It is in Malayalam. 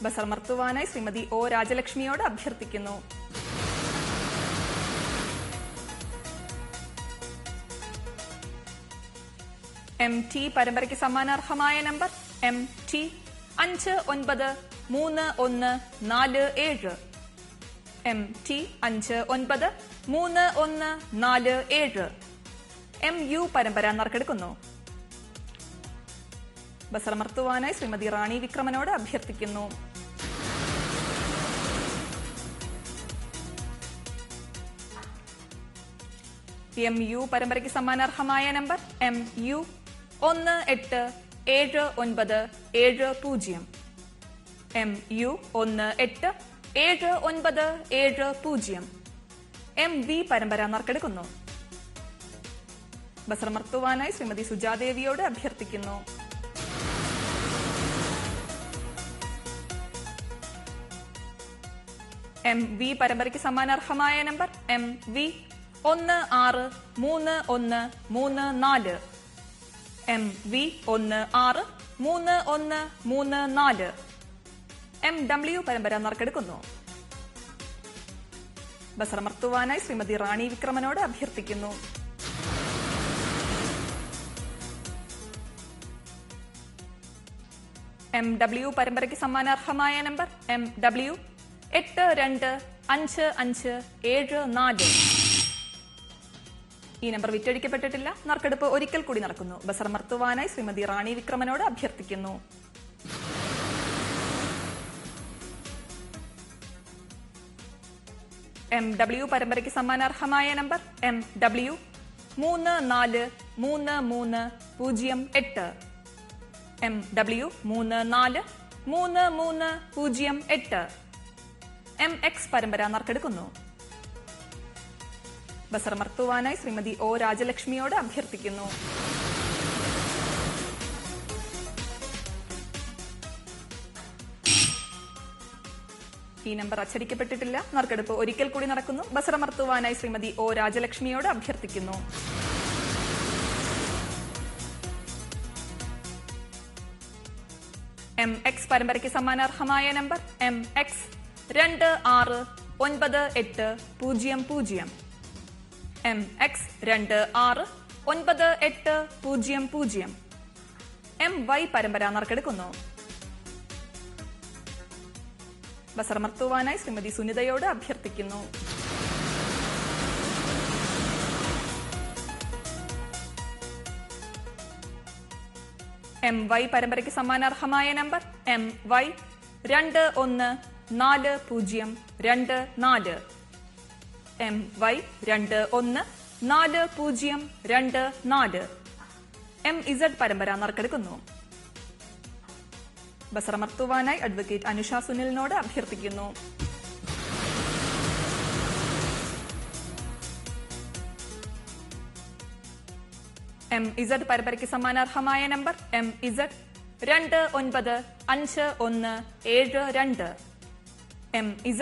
ബസർമർത്തുവാനായി ശ്രീമതി ഒ രാജലക്ഷ്മിയോട് അഭ്യർത്ഥിക്കുന്നു. MT പരമ്പരയ്ക്ക് സമ്മാനാർഹമായ നമ്പർ MT 593147. MT 593147. MU പരമ്പര നറുക്കെടുക്കുന്നു. ബസർമർത്തുവാനായി ശ്രീമതി റാണി വിക്രമനോട് അഭ്യർത്ഥിക്കുന്നു. MU പരമ്പരയ്ക്ക് സമ്മാനാർഹമായ നമ്പർ MU 187970. MU 187970. MV പരമ്പര നറുക്കെടുക്കുന്നു. ബസർമർത്തുവാനായി ശ്രീമതി സുജാദേവിയോട് അഭ്യർത്ഥിക്കുന്നു. MV പരമ്പരയ്ക്ക് സമ്മാനാർഹമായ നമ്പർ MV 163134. MV 163134. MW പരമ്പര നറുക്കെടുക്കുന്നു. ബസർമർത്തുവാനായി ശ്രീമതി റാണി വിക്രമനോട് അഭ്യർത്ഥിക്കുന്നു. MW പരമ്പരയ്ക്ക് സമ്മാനാർഹമായ നമ്പർ MW 825574. ഈ നമ്പർ വിറ്റഴിക്കപ്പെട്ടിട്ടില്ല. നറുക്കെടുപ്പ് ഒരിക്കൽ കൂടി നടക്കുന്നു. ബസർമർത്തുവാനായി ശ്രീമതി റാണി വിക്രമനോട് അഭ്യർത്ഥിക്കുന്നു. MW പരമ്പരയ്ക്ക് സമ്മാനാർഹമായ നമ്പർ MW 343308. MW 343308. MX പരമ്പര നറുക്കെടുക്കുന്നു. ബസർമർത്തുവാനായി ശ്രീമതി ഒ രാജലക്ഷ്മിയോട് അഭ്യർത്ഥിക്കുന്നു. ഈ നമ്പർ അച്ചടിക്കപ്പെട്ടിട്ടില്ല. നറുക്കെടുപ്പ് ഒരിക്കൽ കൂടി നടക്കുന്നു. ബസർമർത്തുവാനായി ശ്രീമതി ഒ രാജലക്ഷ്മിയോട് അഭ്യർത്ഥിക്കുന്നു. MX പരമ്പരയ്ക്ക് സമ്മാനാർഹമായ നമ്പർ MX 269800. MX 269800. MY പരമ്പര നറുക്കെടുക്കുന്നു. ബസർമർത്തുവാനായി ശ്രീമതി സുനിതയോട് അഭ്യർത്ഥിക്കുന്നു. MY പരമ്പരയ്ക്ക് സമ്മാനാർഹമായ നമ്പർ MY 214024. MY 214024. MZ പരമ്പര നറുക്കെടുക്കുന്നു. ബസർമർത്തുവാനായി അഡ്വക്കേറ്റ് അനുഷ സുനിലിനോട് അഭ്യർത്ഥിക്കുന്നു. MZ പരമ്പരയ്ക്ക് സമ്മാനാർഹമായ നമ്പർ MZ 295172. MZ